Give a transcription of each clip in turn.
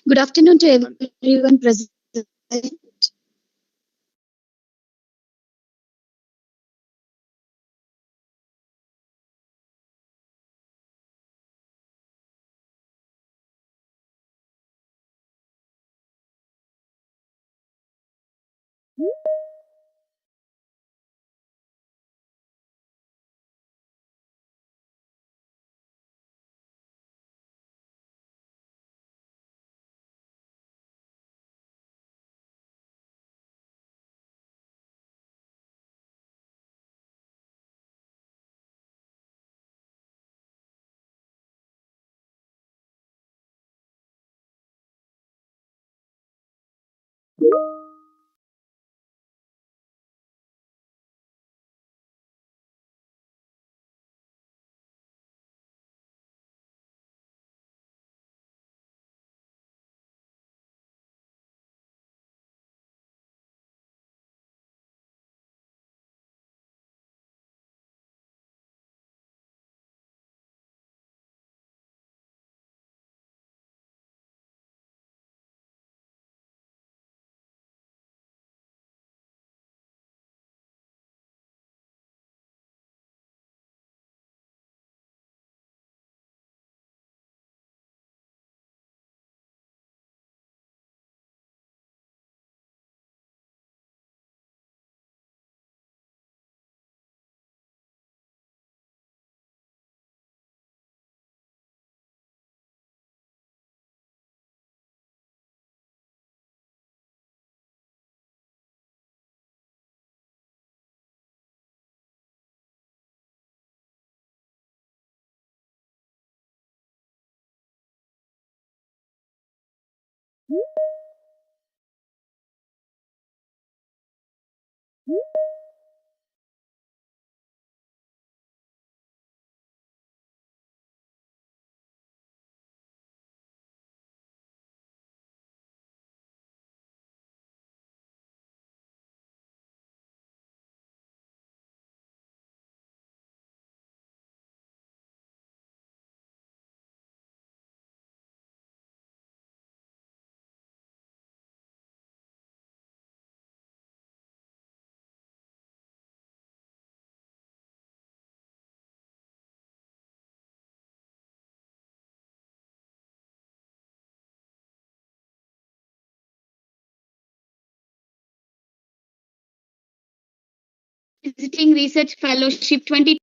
Good afternoon to everyone present. Visiting Research Fellowship 20.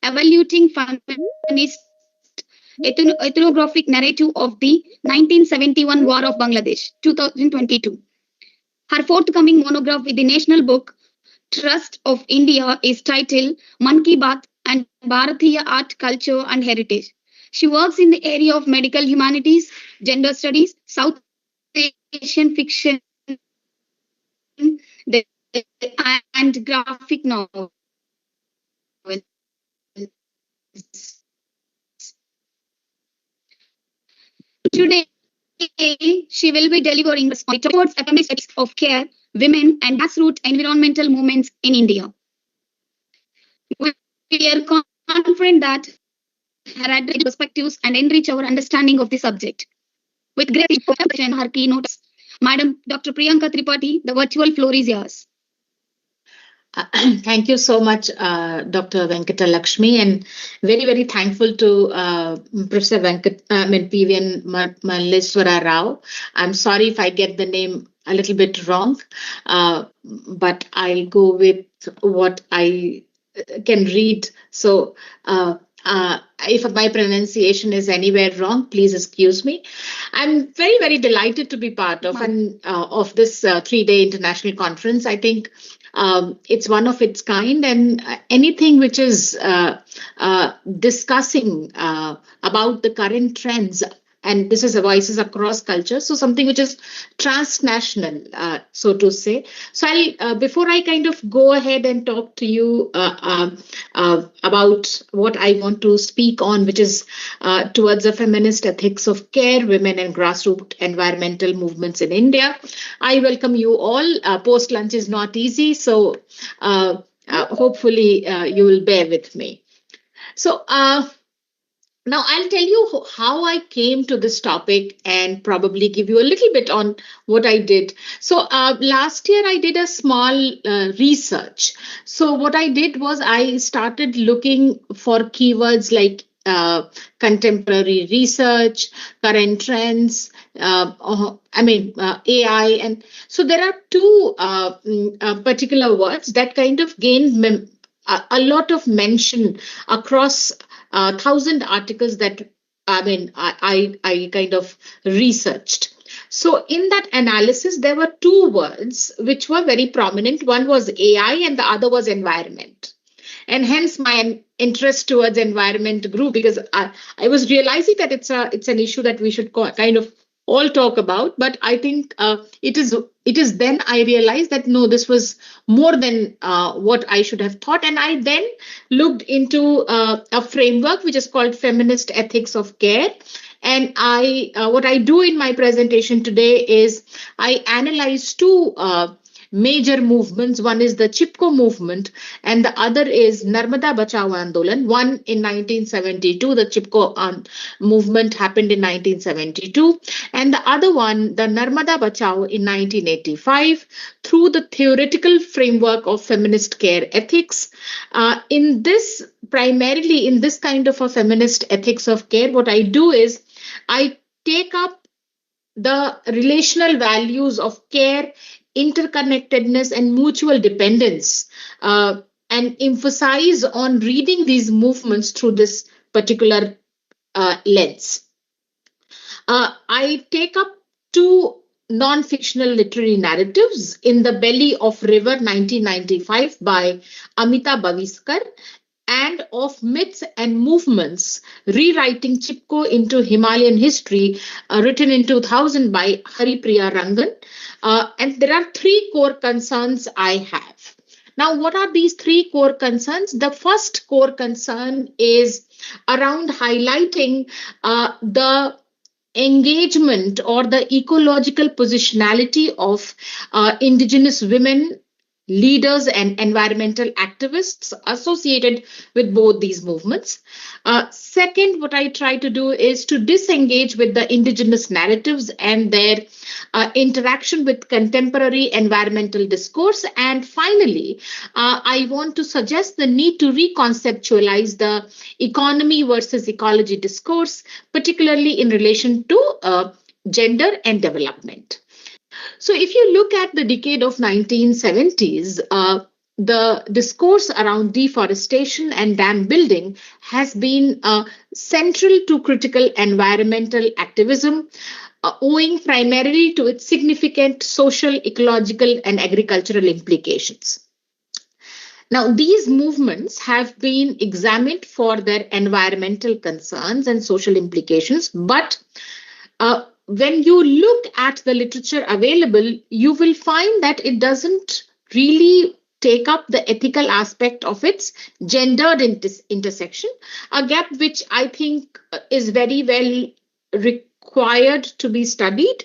Evaluating feminist ethnographic narrative of the 1971 War of Bangladesh, 2022. Her forthcoming monograph with the National Book Trust of India is titled Man Ki Baat and Bharatiya Art, Culture and Heritage. She works in the area of medical humanities, gender studies, South Asian fiction, and graphic novels. Today, she will be delivering towards feminist ethics of care, women, and grassroots environmental movements in India. We are confident that her address perspectives and enrich our understanding of the subject. With great information, her keynotes, Madam Dr. Priyanka Tripathi, the virtual floor is yours. Thank you so much, Dr. Venkata Lakshmi, and very, very thankful to Professor PVN Malleswara Rao. I'm sorry if I get the name a little bit wrong, but I'll go with what I can read. So if my pronunciation is anywhere wrong, please excuse me. I'm very, very delighted to be part of this 3-day international conference. I think it's one of its kind, and anything which is discussing about the current trends, and this is a voices across culture, so something which is transnational, so to say. So I'll before I kind of go ahead and talk to you about what I want to speak on, which is towards the feminist ethics of care, women and grassroots environmental movements in India. I welcome you all. Post lunch is not easy, so Hopefully, you will bear with me. So, now I'll tell you how I came to this topic and probably give you a little bit on what I did. So last year I did a small research. So what I did was I started looking for keywords like contemporary research, current trends, AI, and so there are two particular words that kind of gained a lot of mention across 1,000 articles that I kind of researched. So in that analysis, there were two words which were very prominent. One was AI and the other was environment. And hence my interest towards environment grew because I was realizing that it's an issue that we should kind of all talk about. But I think it is then I realized that no, this was more than what I should have thought. And I then looked into a framework which is called Feminist Ethics of Care. And I what I do in my presentation today is I analyze two major movements. One is the Chipko movement, and the other is Narmada Bachao Andolan. One in 1972, the Chipko movement happened in 1972, and the other one, the Narmada Bachao, in 1985, through the theoretical framework of feminist care ethics. Primarily in this kind of a feminist ethics of care, what I do is I take up the relational values of care, interconnectedness, and mutual dependence, and emphasize on reading these movements through this particular lens. I take up two non-fictional literary narratives, In the Belly of River 1995 by Amita Baviskar and Of Myths and Movements, Rewriting Chipko into Himalayan History, written in 2000 by Haripriya Rangan. And there are three core concerns I have. Now, what are these three core concerns? The first core concern is around highlighting the engagement or the ecological positionality of indigenous women leaders and environmental activists associated with both these movements. Second, what I try to do is to disengage with the indigenous narratives and their interaction with contemporary environmental discourse. And finally, I want to suggest the need to reconceptualize the economy versus ecology discourse, particularly in relation to gender and development. So if you look at the decade of 1970s, the discourse around deforestation and dam building has been central to critical environmental activism, owing primarily to its significant social, ecological, and agricultural implications. Now, these movements have been examined for their environmental concerns and social implications, but when you look at the literature available, you will find that it doesn't really take up the ethical aspect of its gendered intersection, a gap which I think is very well required to be studied.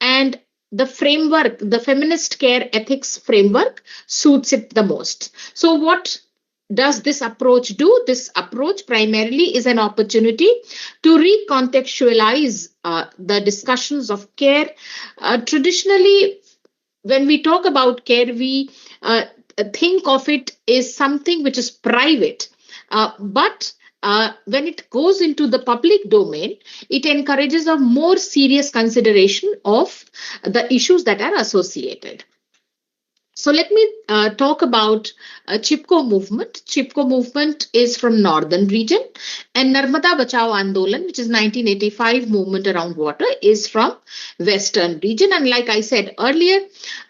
And the framework, the feminist care ethics framework, suits it the most. So what does this approach do? This approach primarily is an opportunity to recontextualize the discussions of care. Traditionally, when we talk about care, we think of it as something which is private. But when it goes into the public domain, it encourages a more serious consideration of the issues that are associated. So let me talk about Chipko movement. Chipko movement is from northern region, and Narmada Bachao Andolan, which is 1985 movement around water, is from western region. And like I said earlier,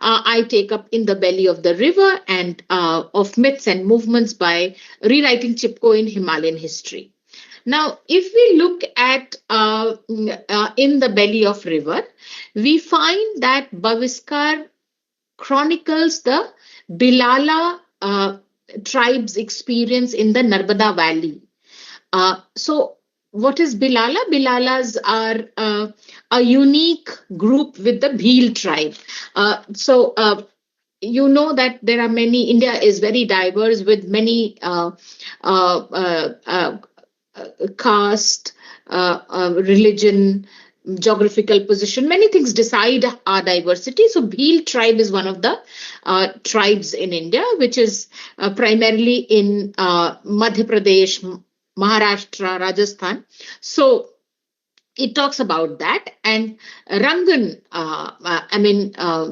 I take up In the Belly of the River and Of Myths and Movements by Rewriting Chipko in Himalayan History. Now, if we look at In the Belly of River, we find that Baviskar chronicles the Bilala tribe's experience in the Narmada Valley. So what is Bilala? Bilalas are a unique group with the Bhil tribe. you know that there are many, India is very diverse with many uh, uh, uh, caste, religion, geographical position, many things decide our diversity. So Bhil tribe is one of the tribes in India, which is primarily in Madhya Pradesh, Maharashtra, Rajasthan. So it talks about that. And Rangan, uh,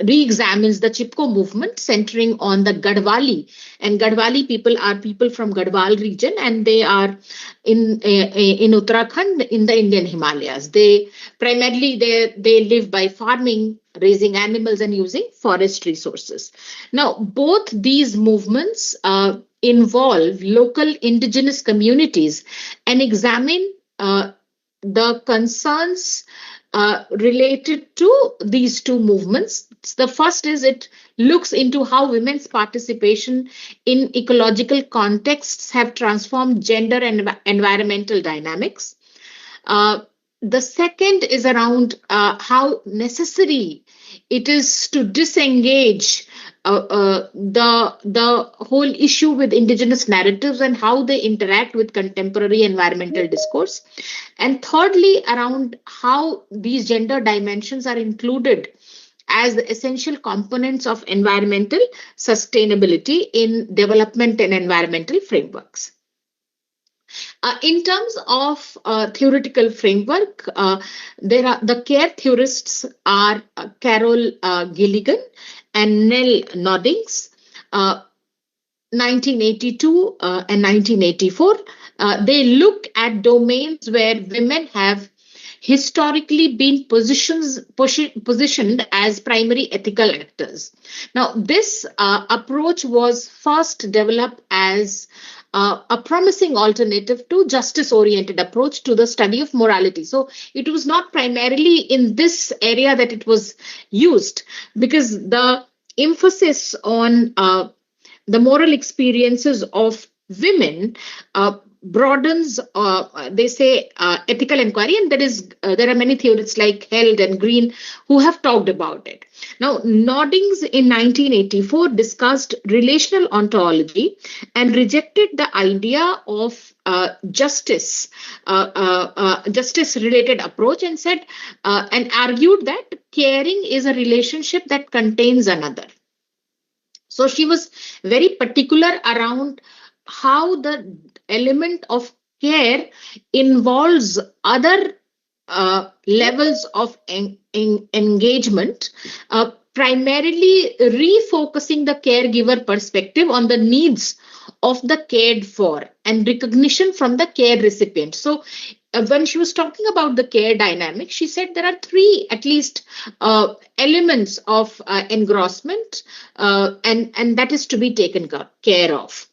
re-examines the Chipko movement centering on the Gadwali. And Gadwali people are people from Gadwal region, and they are in Uttarakhand in the Indian Himalayas. They primarily they live by farming, raising animals, and using forest resources. Now, both these movements involve local indigenous communities and examine the concerns related to these two movements. The first is it looks into how women's participation in ecological contexts have transformed gender and environmental dynamics. Uh, the second is around how necessary it is to disengage the whole issue with indigenous narratives and how they interact with contemporary environmental discourse. And thirdly, around how these gender dimensions are included as the essential components of environmental sustainability in development and environmental frameworks. In terms of theoretical framework, there are the care theorists are Carol Gilligan and Nell Noddings, 1982 and 1984. They look at domains where women have historically been positioned as primary ethical actors. Now, this approach was first developed as a promising alternative to justice-oriented approach to the study of morality. So it was not primarily in this area that it was used, because the emphasis on the moral experiences of women broadens, they say, ethical inquiry, and there are many theorists like Held and Green who have talked about it. Now, Noddings in 1984 discussed relational ontology and rejected the idea of justice-related approach, and said and argued that caring is a relationship that contains another. So she was very particular around how the element of care involves other levels of engagement, primarily refocusing the caregiver perspective on the needs of the cared for and recognition from the care recipient. So when she was talking about the care dynamic, she said there are three at least elements of engrossment, and that is to be taken care of.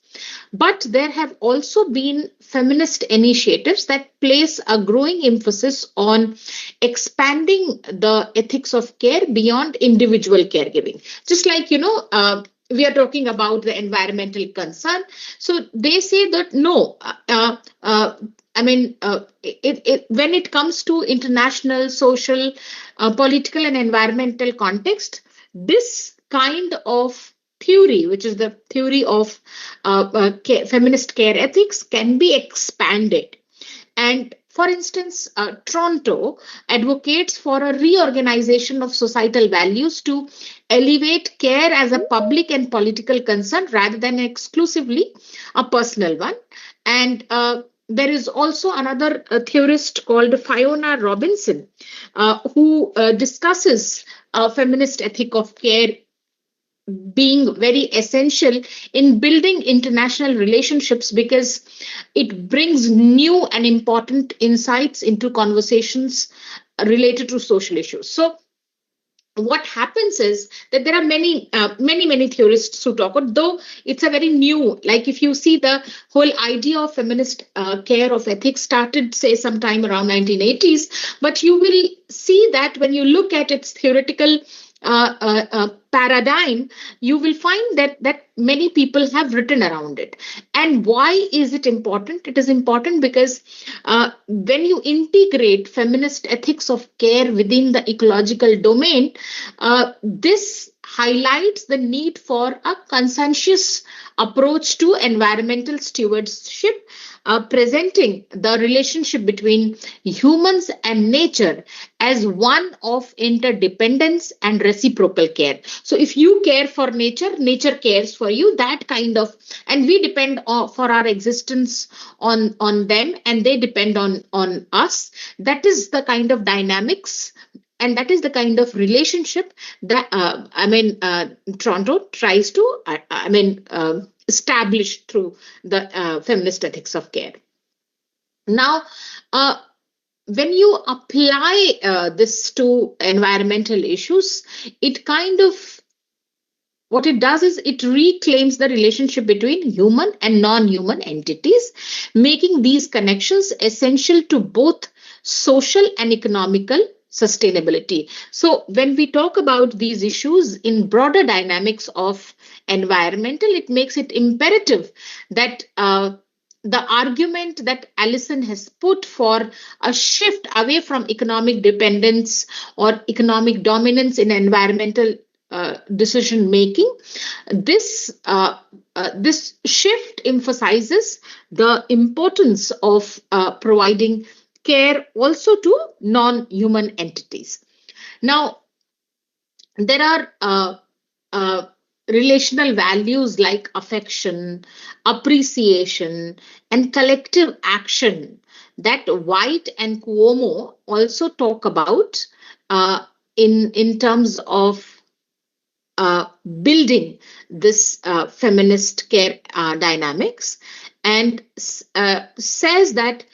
But there have also been feminist initiatives that place a growing emphasis on expanding the ethics of care beyond individual caregiving. Just like, we are talking about the environmental concern. So they say that no, when it comes to international, social, political, and environmental context, this kind of theory, which is the theory of feminist care ethics, can be expanded. And for instance, Toronto advocates for a reorganization of societal values to elevate care as a public and political concern rather than exclusively a personal one. And there is also another theorist called Fiona Robinson, who discusses feminist ethic of care being very essential in building international relationships, because it brings new and important insights into conversations related to social issues. So what happens is that there are many theorists who talk, though it's a very new, like if you see the whole idea of feminist care of ethics started, say, sometime around 1980s, but you will see that when you look at its theoretical paradigm, you will find that many people have written around it. And why is it important? It is important because when you integrate feminist ethics of care within the ecological domain, this highlights the need for a conscientious approach to environmental stewardship, presenting the relationship between humans and nature as one of interdependence and reciprocal care. So if you care for nature, nature cares for you, that kind of, and we depend for our existence on them, and they depend on us. That is the kind of dynamics, and that is the kind of relationship that Toronto tries to establish through the feminist ethics of care. Now, when you apply this to environmental issues, it kind of, what it does is it reclaims the relationship between human and non-human entities, making these connections essential to both social and economical sustainability. So when we talk about these issues in broader dynamics of environmental, it makes it imperative that the argument that Allison has put for a shift away from economic dependence or economic dominance in environmental decision making, this shift emphasizes the importance of providing care also to non-human entities. Now, there are relational values like affection, appreciation, and collective action that White and Cuomo also talk about in terms of building this feminist care dynamics, and says that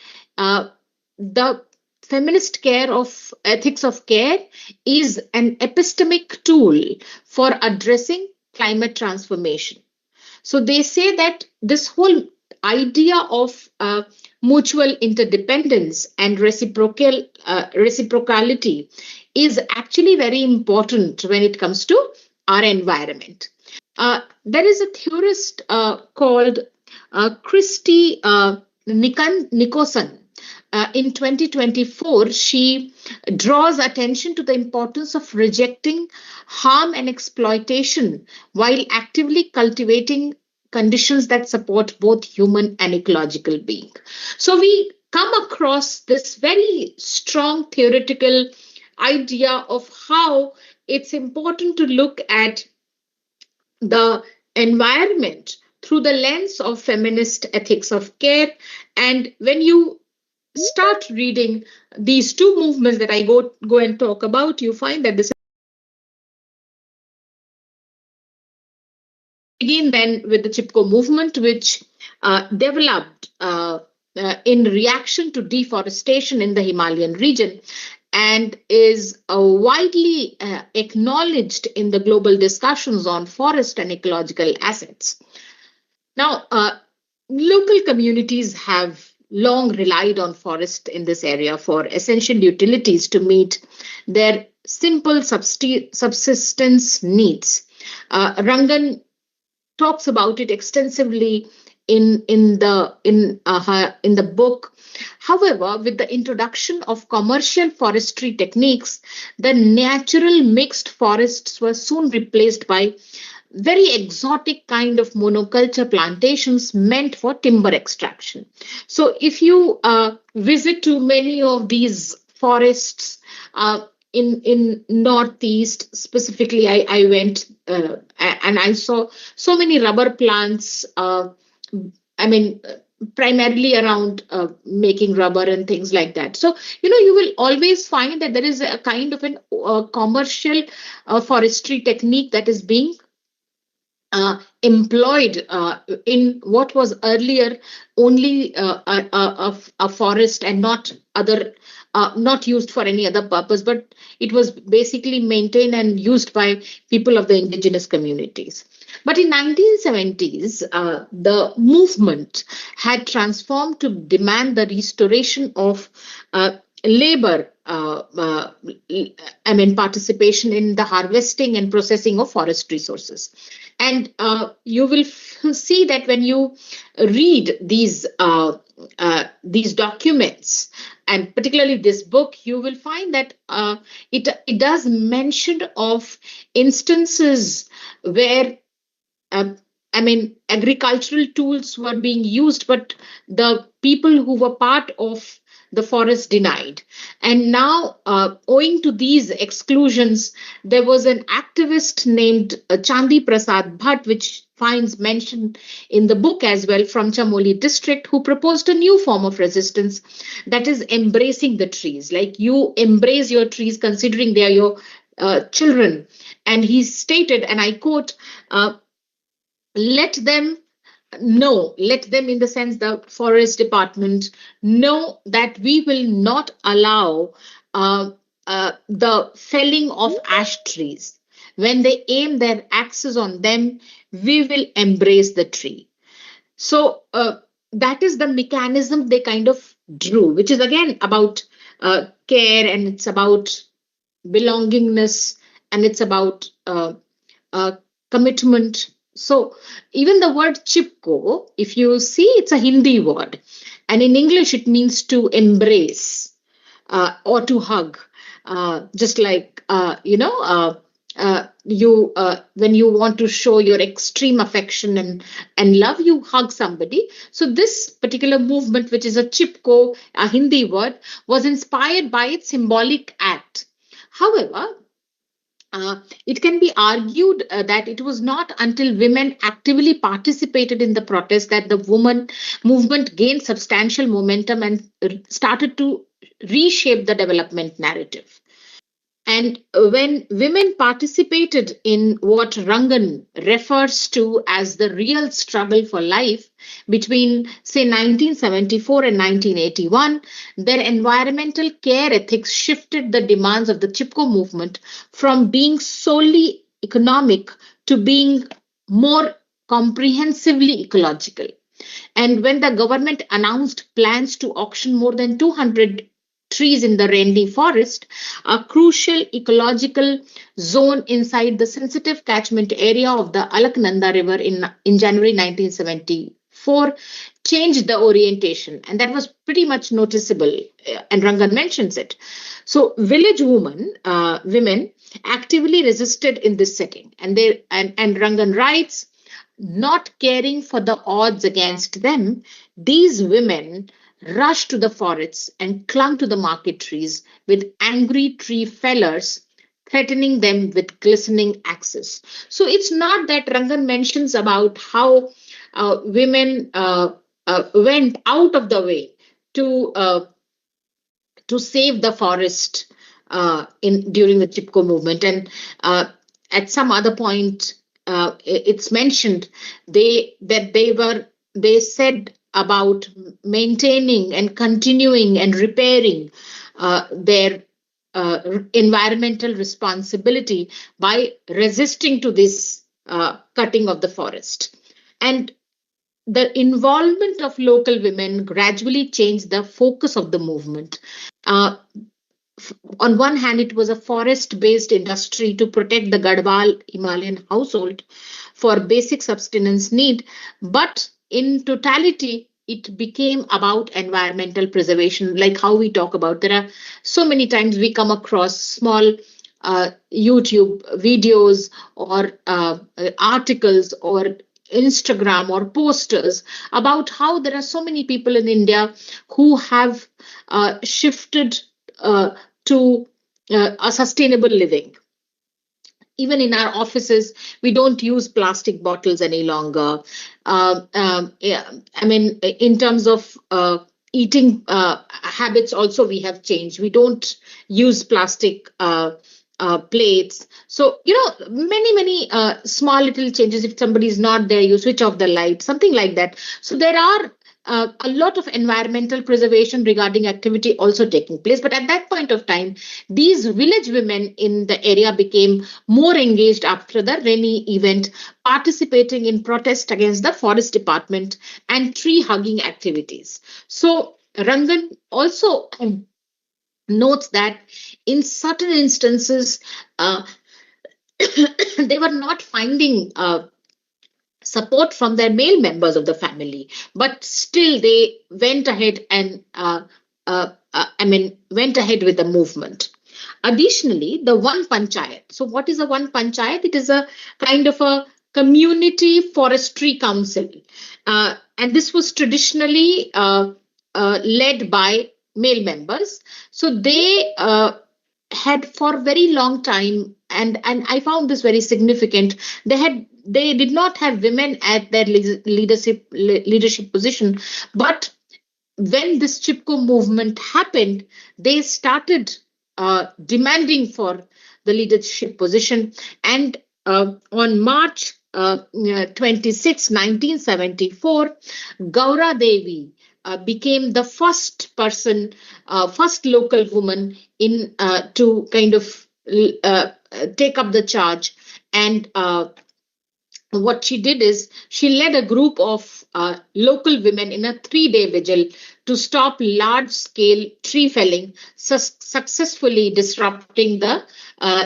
the feminist care of ethics of care is an epistemic tool for addressing climate transformation. So they say that this whole idea of mutual interdependence and reciprocality is actually very important when it comes to our environment. There is a theorist called Christy Nicholson. In 2024, she draws attention to the importance of rejecting harm and exploitation while actively cultivating conditions that support both human and ecological being. So we come across this very strong theoretical idea of how it's important to look at the environment through the lens of feminist ethics of care. And when you start reading these two movements that I go and talk about, you find that this begin then with the Chipko movement, which developed in reaction to deforestation in the Himalayan region, and is widely acknowledged in the global discussions on forest and ecological assets. Now, local communities have long relied on forest in this area for essential utilities to meet their simple subsistence needs. Rangan talks about it extensively in the book. However, with the introduction of commercial forestry techniques, the natural mixed forests were soon replaced by very exotic kind of monoculture plantations meant for timber extraction. So if you visit to many of these forests in Northeast, specifically, I went and I saw so many rubber plants, primarily around making rubber and things like that. So, you will always find that there is a kind of a commercial forestry technique that is being employed in what was earlier only a forest and not used for any other purpose, but it was basically maintained and used by people of the indigenous communities. But in 1970s, the movement had transformed to demand the restoration of labor participation in the harvesting and processing of forest resources. And you will see that when you read these documents and particularly this book, you will find that it does mention of instances where uh, I mean, agricultural tools were being used, but the people who were part of the forest denied. And now, owing to these exclusions, there was an activist named Chandi Prasad Bhatt, which finds mention in the book as well, from Chamoli district, who proposed a new form of resistance, that is embracing the trees. Like, you embrace your trees considering they are your children. And he stated, and I quote, let them let them, in the sense the forest department, know that we will not allow the felling of ash trees. When they aim their axes on them, we will embrace the tree. So that is the mechanism they kind of drew, which is again about care, and it's about belongingness, and it's about uh, commitment. So even the word chipko, if you see, it's a Hindi word, and in English it means to embrace or to hug. Just like you when you want to show your extreme affection and love, you hug somebody. So this particular movement, which is a chipko, a Hindi word, was inspired by its symbolic act. However, it can be argued that it was not until women actively participated in the protest that the woman movement gained substantial momentum and started to reshape the development narrative. And when women participated in what Rangan refers to as the real struggle for life between, say, 1974 and 1981, their environmental care ethics shifted the demands of the Chipko movement from being solely economic to being more comprehensively ecological. And when the government announced plans to auction more than 200 trees in the Rendi forest, a crucial ecological zone inside the sensitive catchment area of the Alaknanda River in January 1974, changed the orientation. And that was pretty much noticeable, and Rangan mentions it. So village women actively resisted in this setting. And Rangan writes, not caring for the odds against them, these women rushed to the forests and clung to the market trees with angry tree fellers threatening them with glistening axes. So it's not that Rangan mentions about how women went out of the way to save the forest in during the Chipko movement, and at some other point, it's mentioned they said about maintaining and continuing and repairing their environmental responsibility by resisting to this cutting of the forest. And the involvement of local women gradually changed the focus of the movement. Uh, on one hand, it was a forest based industry to protect the Gadwal Himalayan household for basic subsistence need, but in totality, it became about environmental preservation, like how we talk about. There are so many times we come across small YouTube videos or articles or Instagram or posters about how there are so many people in India who have shifted to a sustainable living. Even in our offices, we don't use plastic bottles any longer. Yeah, I mean, in terms of eating habits, also we have changed. We don't use plastic plates. So, many small little changes. If somebody is not there, you switch off the light, something like that. So there are a lot of environmental preservation regarding activity also taking place. But at that point of time, these village women in the area became more engaged after the rainy event, participating in protest against the forest department and tree hugging activities. So Rangan also notes that in certain instances, they were not finding support from their male members of the family, but still they went ahead and went ahead with the movement. Additionally, the One Panchayat. So, what is a One Panchayat? It is a kind of a community forestry council, and this was traditionally led by male members. So they had for very long time, and I found this very significant. They did not have women at their leadership position, but when this Chipko movement happened, they started demanding for the leadership position. And on March 26, 1974, Gaura Devi became the first person, first local woman in to kind of uh, take up the charge. And what she did is she led a group of local women in a 3-day vigil to stop large scale tree felling, successfully disrupting the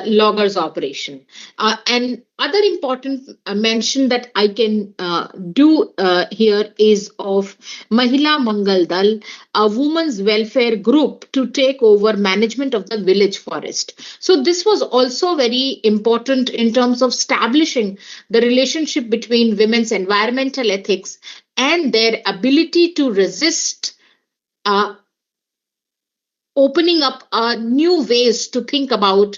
loggers' operation. And other important mention that I can do here is of Mahila Mangal Dal, a women's welfare group to take over management of the village forest. So this was also very important in terms of establishing the relationship between women's environmental ethics and their ability to resist uh, opening up new ways to think about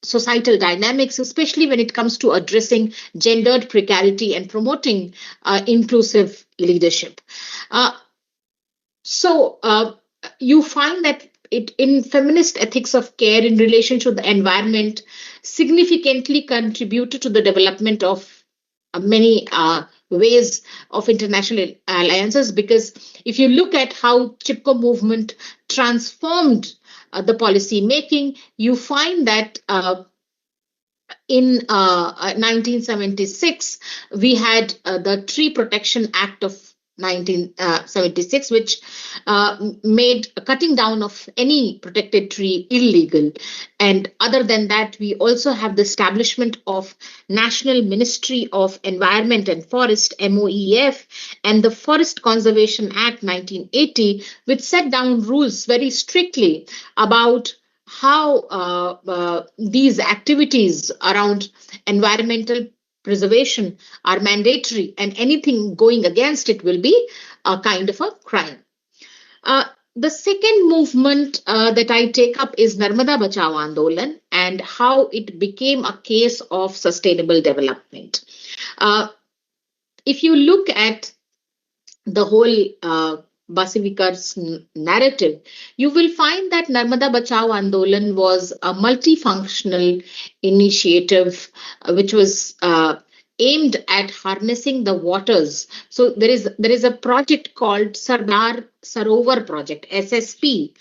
societal dynamics, especially when it comes to addressing gendered precarity and promoting inclusive leadership. Uh, so you find that it in feminist ethics of care in relation to the environment significantly contributed to the development of many ways of international alliances, because if you look at how Chipko movement transformed the policy making, you find that in 1976, we had the Tree Protection Act of 1976, which made cutting down of any protected tree illegal. And other than that, we also have the establishment of National Ministry of Environment and Forest, MOEF, and the Forest Conservation Act 1980, which set down rules very strictly about how these activities around environmental preservation are mandatory, and anything going against it will be a kind of a crime. Uh, the second movement that I take up is Narmada Bachao Andolan and how it became a case of sustainable development. If you look at the whole Basivikar's narrative, you will find that Narmada Bachao Andolan was a multifunctional initiative which was aimed at harnessing the waters. So there is a project called Sardar Sarovar Project, SSP,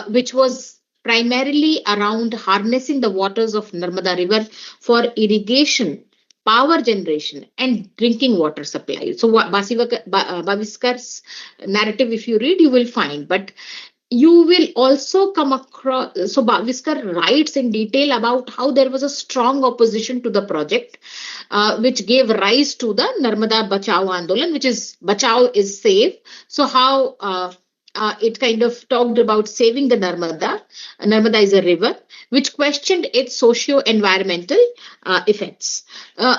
which was primarily around harnessing the waters of Narmada River for irrigation, power generation, and drinking water supply. So what Bhaviskar's narrative, if you read, you will find. But you will also come across, so Bhaviskar writes in detail about how there was a strong opposition to the project, which gave rise to the Narmada Bachao Andolan, which is Bachao is save. So how it kind of talked about saving the Narmada. Narmada is a river, which questioned its socio-environmental effects.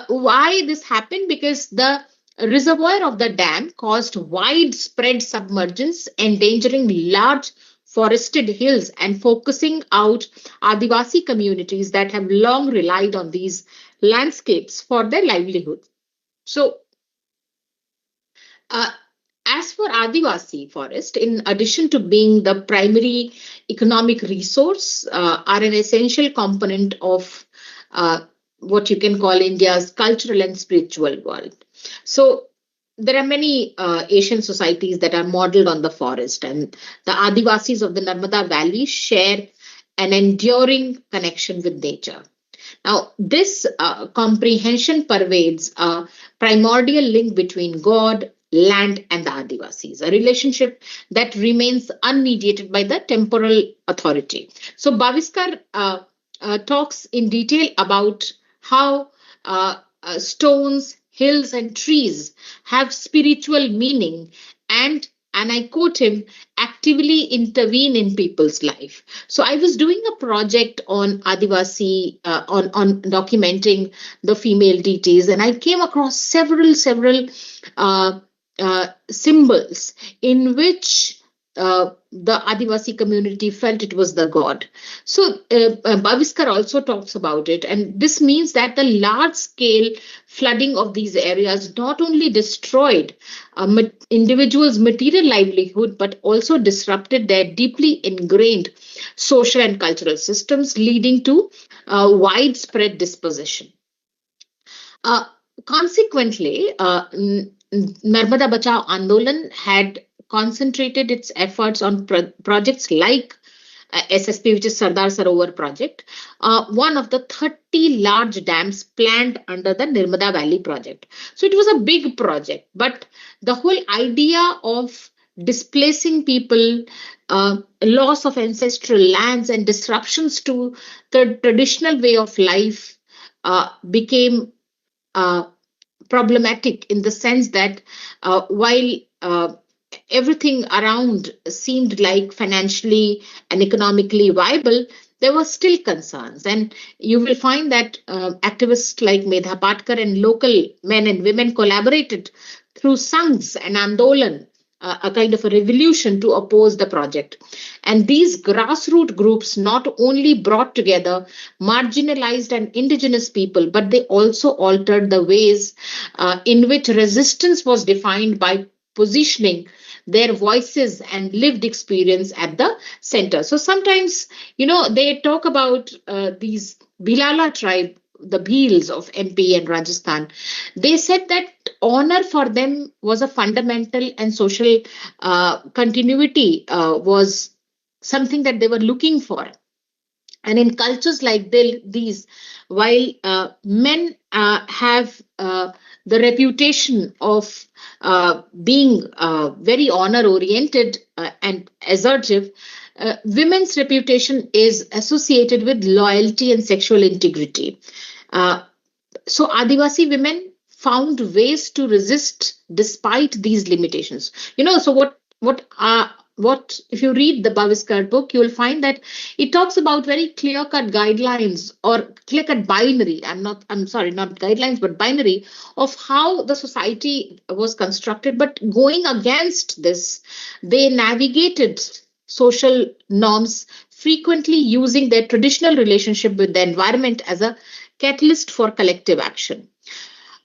Why this happened? Because the reservoir of the dam caused widespread submergence, endangering large forested hills and focusing out Adivasi communities that have long relied on these landscapes for their livelihood. So, uh, as for Adivasi forest, in addition to being the primary economic resource, are an essential component of what you can call India's cultural and spiritual world. So there are many Asian societies that are modeled on the forest, and the Adivasis of the Narmada Valley share an enduring connection with nature. Now, this comprehension pervades a primordial link between God, land, and the Adivasis, a relationship that remains unmediated by the temporal authority. So, Bhaviskar talks in detail about how stones, hills, and trees have spiritual meaning and and I quote him, actively intervene in people's life. So I was doing a project on Adivasi, on documenting the female deities, and I came across several uh, symbols in which the Adivasi community felt it was the god. So Bhaviskar also talks about it, and this means that the large scale flooding of these areas not only destroyed individuals' material livelihood but also disrupted their deeply ingrained social and cultural systems, leading to widespread dispossession. Uh, Consequently, Narmada Bachao Andolan had concentrated its efforts on projects like SSP, which is Sardar Sarovar project, one of the 30 large dams planned under the Nirmada Valley project. So it was a big project, but the whole idea of displacing people, loss of ancestral lands, and disruptions to the traditional way of life became uh, problematic in the sense that while everything around seemed like financially and economically viable, there were still concerns. And you will find that activists like Medha Patkar and local men and women collaborated through Sanghs and Andolan, a kind of a revolution to oppose the project. And these grassroots groups not only brought together marginalized and indigenous people, but they also altered the ways in which resistance was defined by positioning their voices and lived experience at the center. So sometimes, they talk about these Bilala tribe, the Bhils of MP and Rajasthan. They said that honor for them was a fundamental, and social continuity was something that they were looking for. And in cultures like these, while men have the reputation of being very honor oriented and assertive, women's reputation is associated with loyalty and sexual integrity. Uh, so Adivasi women found ways to resist despite these limitations. So what if you read the Bhaviskar book, you will find that it talks about very clear cut guidelines, or clear cut binary. I'm sorry, not guidelines, but binary of how the society was constructed. But going against this, they navigated social norms, frequently using their traditional relationship with the environment as a catalyst for collective action.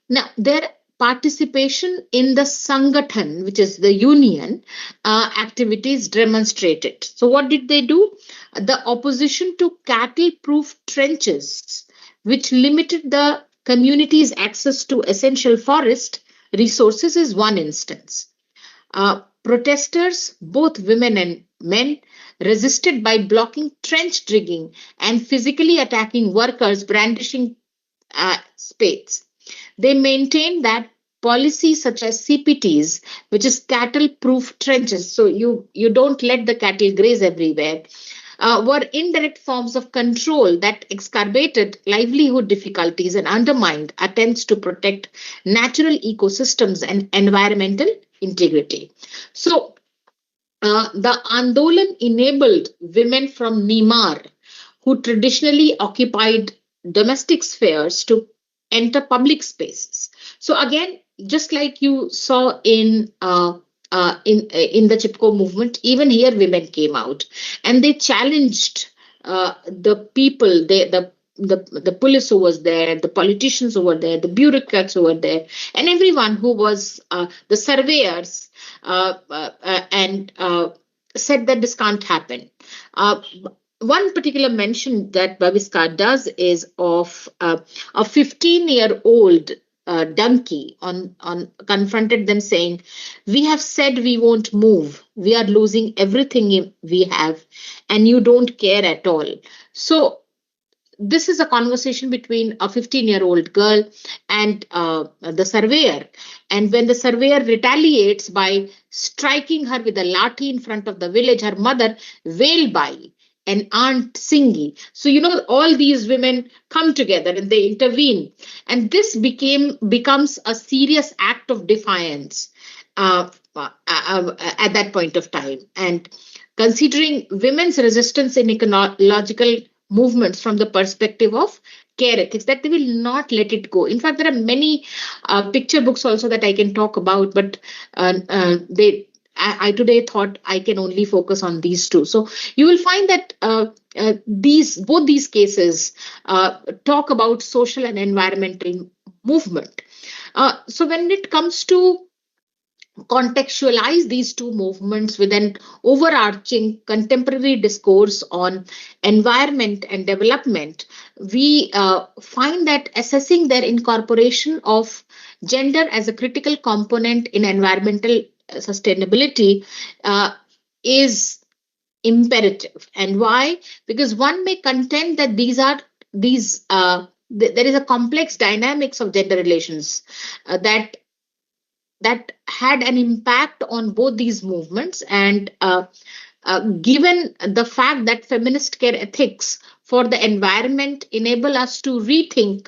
Now, their participation in the Sangathan, which is the union, activities demonstrated. So, what did they do? The opposition to cattle proof trenches, which limited the community's access to essential forest resources, is one instance. Protesters, both women and men, resisted by blocking trench digging and physically attacking workers brandishing spades. They maintained that policies such as CPTs, which is cattle proof trenches, so you don't let the cattle graze everywhere, were indirect forms of control that exacerbated livelihood difficulties and undermined attempts to protect natural ecosystems and environmental integrity. So, the Andolan enabled women from Nimar, who traditionally occupied domestic spheres, to enter public spaces. So again, just like you saw in the Chipko movement, even here women came out and they challenged the people, the police who was there, the politicians who were there, the bureaucrats who were there, and everyone who was the surveyors, and said that this can't happen. One particular mention that Bhaviskar does is of a 15-year-old donkey on confronted them saying, "We have said we won't move. We are losing everything we have, and you don't care at all." So this is a conversation between a 15-year-old girl and the surveyor. And when the surveyor retaliates by striking her with a lathi in front of the village, her mother, Velbai, and Aunt Singhi. So, all these women come together and they intervene. And this becomes a serious act of defiance. at that point of time. And considering women's resistance in ecological movements from the perspective of care ethics, that they will not let it go. In fact, there are many picture books also that I can talk about, but I today thought I can only focus on these two. So you will find that both these cases talk about social and environmental movement. So when it comes to contextualize these two movements with an overarching contemporary discourse on environment and development, we find that assessing their incorporation of gender as a critical component in environmental sustainability is imperative. And why? Because one may contend that there is a complex dynamics of gender relations that had an impact on both these movements. And given the fact that feminist care ethics for the environment enable us to rethink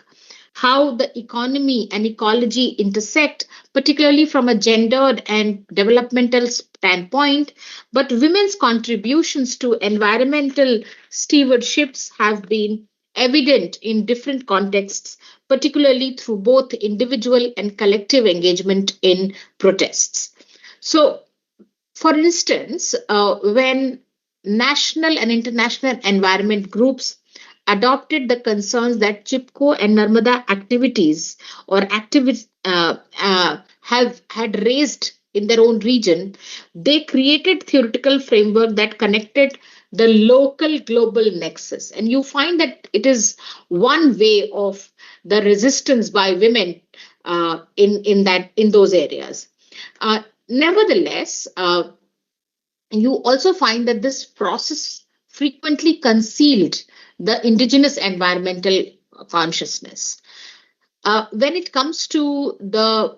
how the economy and ecology intersect, particularly from a gendered and developmental standpoint. But women's contributions to environmental stewardships have been evident in different contexts, particularly through both individual and collective engagement in protests. So, for instance, when national and international environment groups adopted the concerns that Chipko and Narmada activities or activists have had raised in their own region, they created theoretical framework that connected the local global nexus. And you find that it is one way of the resistance by women in those areas. Nevertheless, you also find that this process frequently concealed the indigenous environmental consciousness. When it comes to the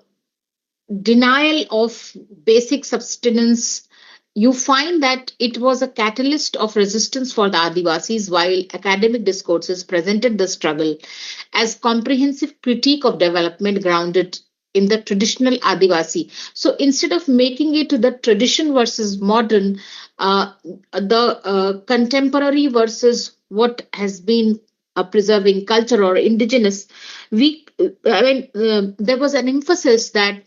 denial of basic subsistence, you find that it was a catalyst of resistance for the Adivasis, while academic discourses presented the struggle as comprehensive critique of development grounded in the traditional Adivasi. So instead of making it to the tradition versus modern, the contemporary versus what has been a preserving culture or indigenous, there was an emphasis that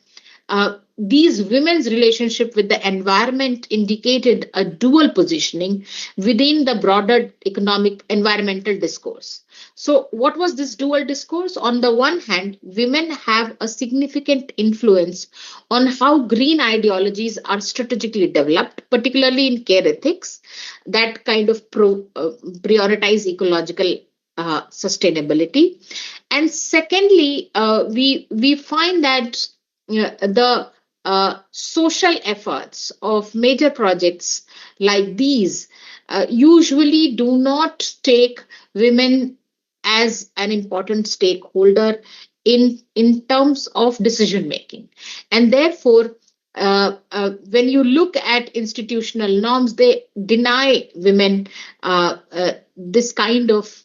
these women's relationship with the environment indicated a dual positioning within the broader economic environmental discourse. So, what was this dual discourse? On the one hand, women have a significant influence on how green ideologies are strategically developed, particularly in care ethics, that kind of prioritize ecological sustainability. And secondly, we find that the social efforts of major projects like these usually do not take women as an important stakeholder in terms of decision making. And therefore, when you look at institutional norms, they deny women this kind of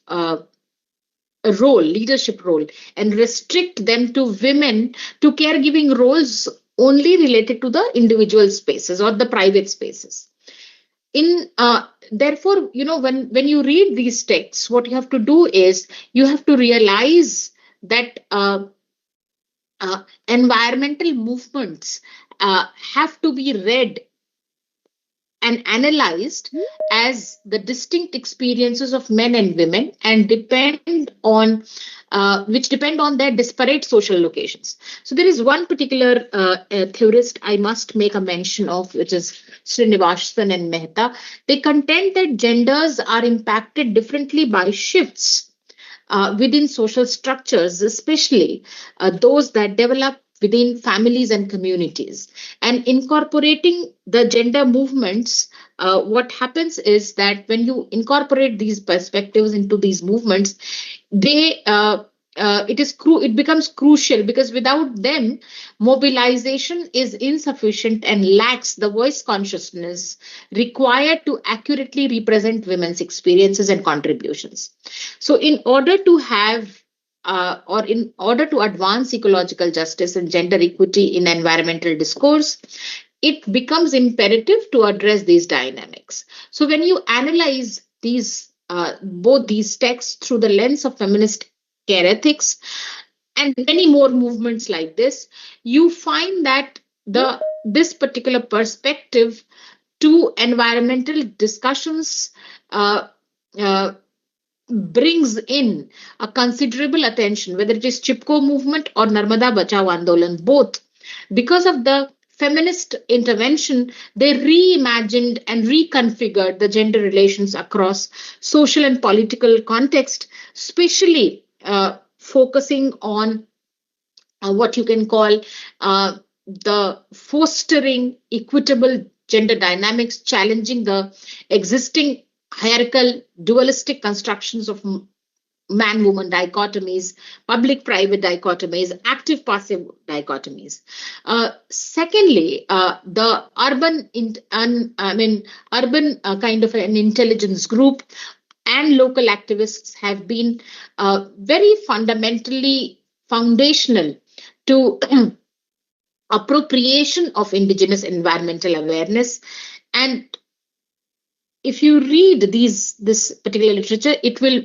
leadership role, and restrict them to women to caregiving roles only related to the individual spaces or the private spaces. Therefore, when you read these texts, what you have to do is you have to realize that environmental movements have to be read and analyzed as the distinct experiences of men and women, and depend on their disparate social locations. So there is one particular theorist I must make a mention of, which is Srinivasan and Mehta. They contend that genders are impacted differently by shifts within social structures, especially those that develop within families and communities. And incorporating the gender movements, what happens is that when you incorporate these perspectives into these movements, it becomes crucial, because without them, mobilization is insufficient and lacks the voice consciousness required to accurately represent women's experiences and contributions. So, in order to advance ecological justice and gender equity in environmental discourse, it becomes imperative to address these dynamics. So when you analyze these both these texts through the lens of feminist care ethics and many more movements like this, you find that this particular perspective to environmental discussions uh, uh, brings in a considerable attention, whether it is Chipko movement or Narmada Bachao Andolan, both. Because of the feminist intervention, they reimagined and reconfigured the gender relations across social and political context, especially focusing on what you can call the fostering equitable gender dynamics, challenging the existing hierarchical dualistic constructions of man woman dichotomies, public private dichotomies, active passive dichotomies. Secondly, the urban kind of an intelligence group and local activists have been very fundamentally foundational to appropriation of indigenous environmental awareness. And if you read this particular literature, it will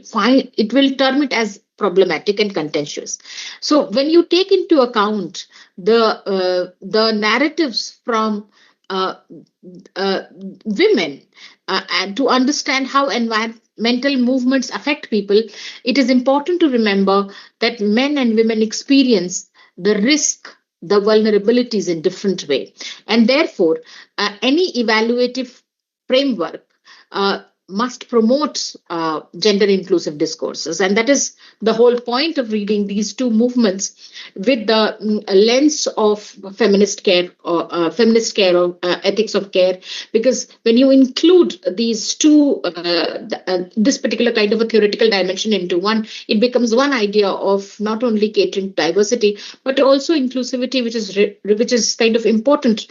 term it as problematic and contentious. So when you take into account the narratives from uh, women and to understand how environmental movements affect people, it is important to remember that men and women experience the risk, the vulnerabilities in different way, and therefore any evaluative framework must promote gender inclusive discourses. And that is the whole point of reading these two movements with the lens of feminist care or ethics of care. Because when you include these two, this particular kind of a theoretical dimension into one, it becomes one idea of not only catering to diversity, but also inclusivity, which is kind of important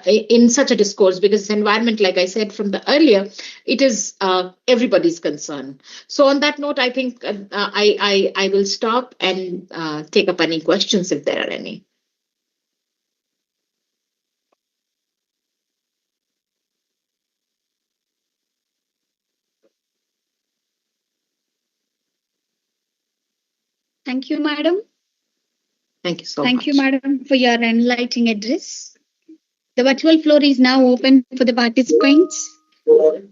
in such a discourse, because environment, like I said from the earlier, it is everybody's concern. So on that note, I think I will stop and take up any questions if there are any. Thank you, madam. Thank you so Thank much. you, madam, for your enlightening address. The virtual floor is now open for the participants. So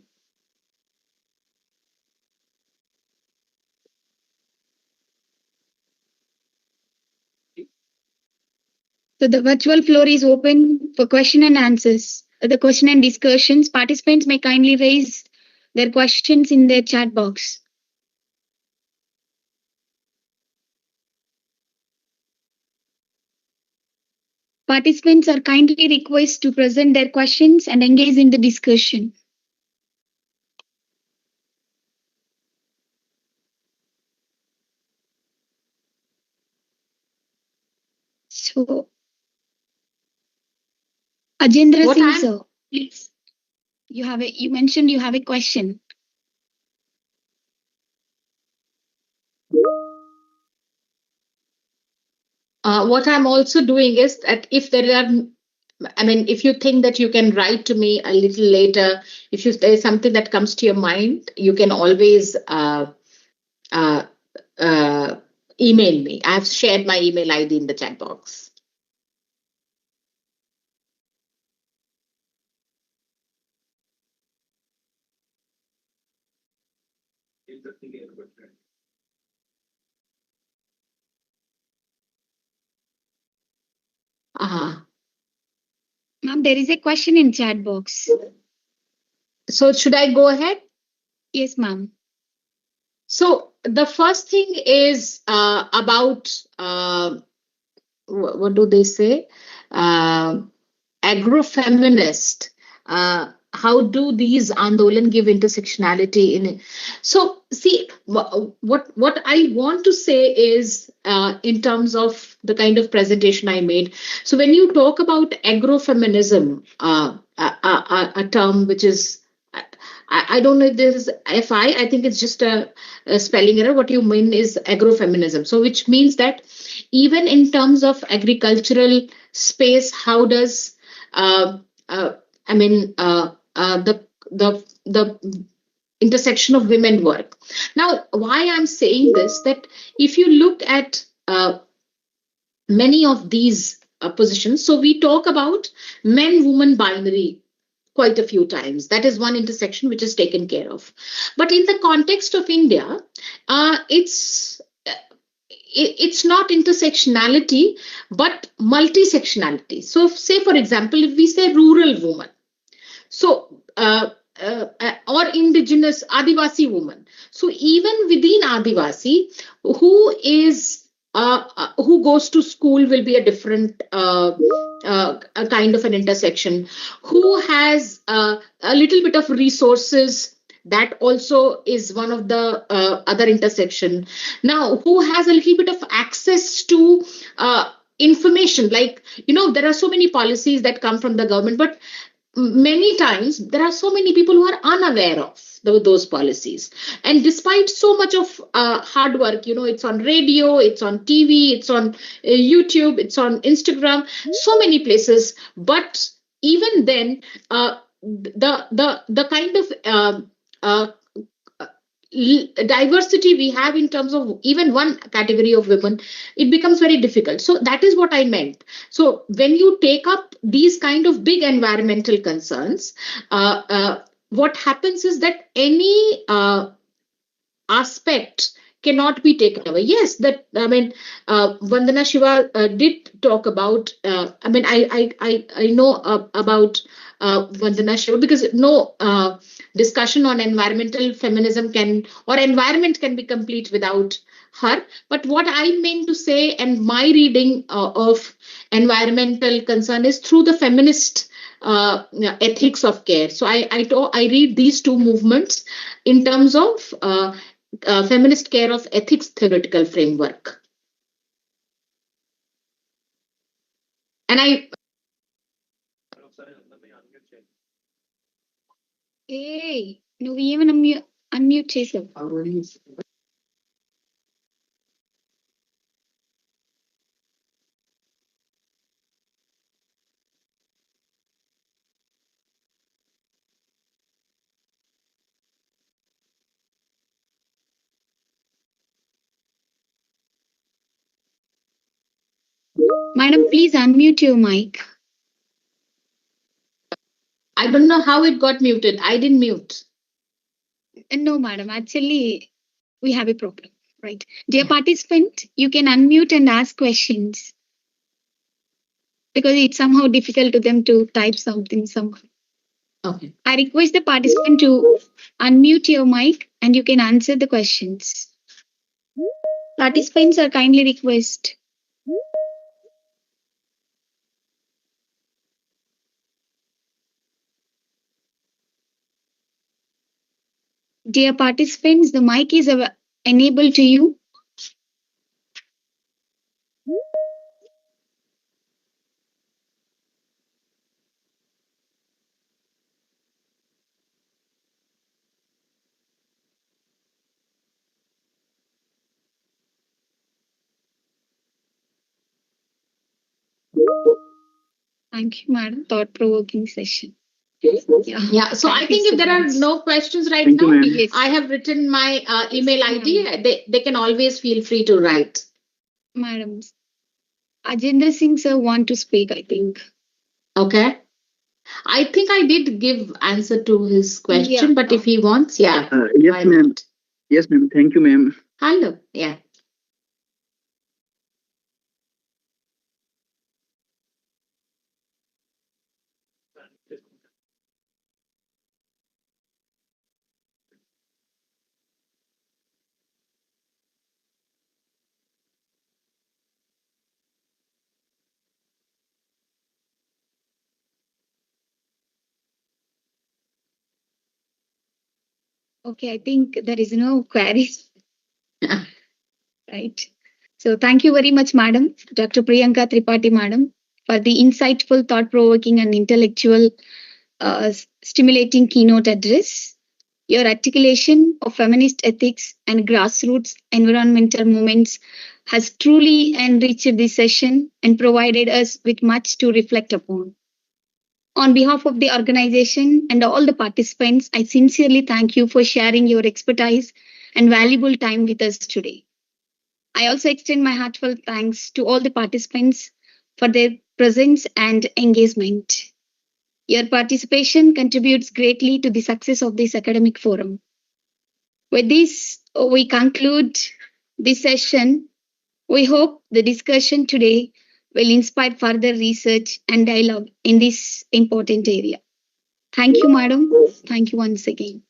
the virtual floor is open for question and answers. The question and discussions, participants may kindly raise their questions in their chat box. Participants are kindly requested to present their questions and engage in the discussion. So, Ajendra Singh, sir, please. You mentioned you have a question. What I'm also doing is that if there are, if you think that you can write to me a little later, if there is something that comes to your mind, you can always email me. I've shared my email ID in the chat box. Ma'am, there is a question in chat box. So should I go ahead? Yes, ma'am. So the first thing is about what do they say? Agrofeminist. How do these Andolan give intersectionality in it? So see, what I want to say is in terms of the kind of presentation I made. So when you talk about agrofeminism, a term which is, I don't know if this is FI, I think it's just a spelling error. What you mean is agrofeminism. So which means that even in terms of agricultural space, how does the intersection of women work? Now, why I'm saying this, that if you look at many of these positions, so we talk about men-woman binary quite a few times. That is one intersection which is taken care of. But in the context of India, it's not intersectionality, but multi-sectionality. So say, for example, if we say rural woman, so or indigenous Adivasi woman. So even within Adivasi, who goes to school will be a different a kind of an intersection. Who has a little bit of resources, that also is one of the other intersection. Now, who has a little bit of access to information, like, there are so many policies that come from the government, but many times there are so many people who are unaware of those policies, and despite so much of hard work, it's on radio, it's on TV, it's on YouTube, it's on Instagram, so many places, but even then the kind of diversity we have in terms of even one category of women, it becomes very difficult. So that is what I meant. So when you take up these kind of big environmental concerns, what happens is that any aspect cannot be taken away. Yes, Vandana Shiva did talk about. I know about Vandana Shiva, because no discussion on environmental feminism or environment can be complete without her. But what I meant to say, and my reading of environmental concern is through the feminist ethics of care. So I read these two movements in terms of feminist care of ethics theoretical framework. And నువ్వు ఏమైనా unmute చేసావు. Madam, please unmute your mic. I don't know how it got muted. I didn't mute. No, madam. Actually, we have a problem, right? Dear participant, you can unmute and ask questions, because it's somehow difficult to them to type something somehow. Okay. I request the participant to unmute your mic and you can answer the questions. Participants are kindly requested. Dear participants, the mic is enabled to you. Thank you, madam. Thought-provoking session. Yeah. So I think if there are no questions right now, yes, I have written my email ID. They can always feel free to write. Madam, Ajendra Singh sir want to speak, I think. Okay. I think I did give answer to his question, but if he wants, yes, ma'am. Yes, ma'am. Thank you, ma'am. Hello. Yeah. Okay, I think there is no queries. Right. So thank you very much, madam, Dr. Priyanka Tripathi, madam, for the insightful, thought-provoking and intellectual stimulating keynote address. Your articulation of feminist ethics and grassroots environmental movements has truly enriched this session and provided us with much to reflect upon. On behalf of the organization and all the participants, I sincerely thank you for sharing your expertise and valuable time with us today. I also extend my heartfelt thanks to all the participants for their presence and engagement. Your participation contributes greatly to the success of this academic forum. With this, we conclude this session. We hope the discussion today will inspire further research and dialogue in this important area. Thank you, madam. Thank you once again.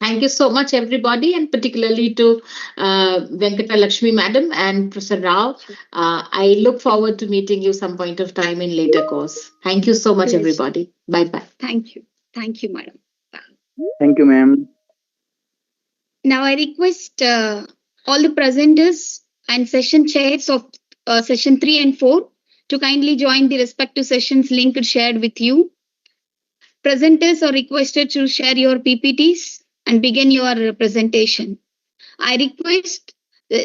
Thank you so much, everybody, and particularly to Venkata Lakshmi madam and Professor Rao. I look forward to meeting you some point of time in later course. Thank you so much, Yes. everybody. Bye-bye. Thank you. Thank you, madam. Thank you, ma'am. Now I request all the presenters and session chairs of session 3 and 4 to kindly join the respective sessions link shared with you. Presenters are requested to share your PPTs and begin your presentation. I request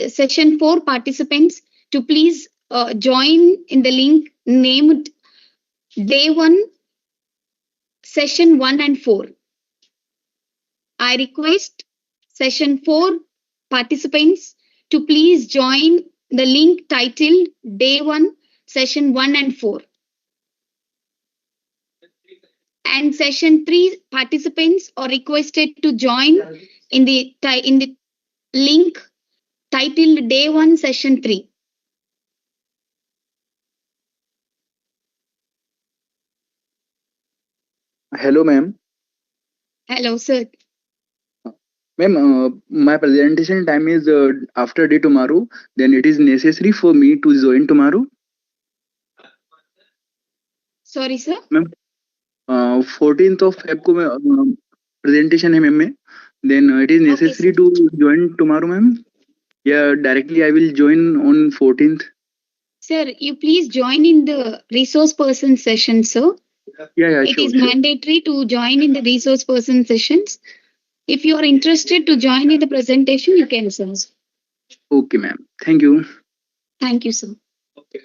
session 4 participants to please join in the link named Day-1, Session 1 and 4. I request session 4 participants to please join the link titled Day-1, Session 1 and 4. And session 3 participants are requested to join in the link titled Day-1, Session 3. Hello, ma'am. Hello, sir. Ma'am, my presentation time is after day tomorrow. Then it is necessary for me to join tomorrow. Sorry, sir. Ma'am, 14th of Feb को मैं presentation है ma'am. Then it is necessary to join tomorrow, ma'am. Yeah, directly I will join on 14th. Sir, you please join in the resource person session, sir. Yeah, It sure. is mandatory to join in the resource person sessions. If you are interested to join in the presentation, you can, sir. Okay, ma'am. Thank you. Thank you, sir. Okay.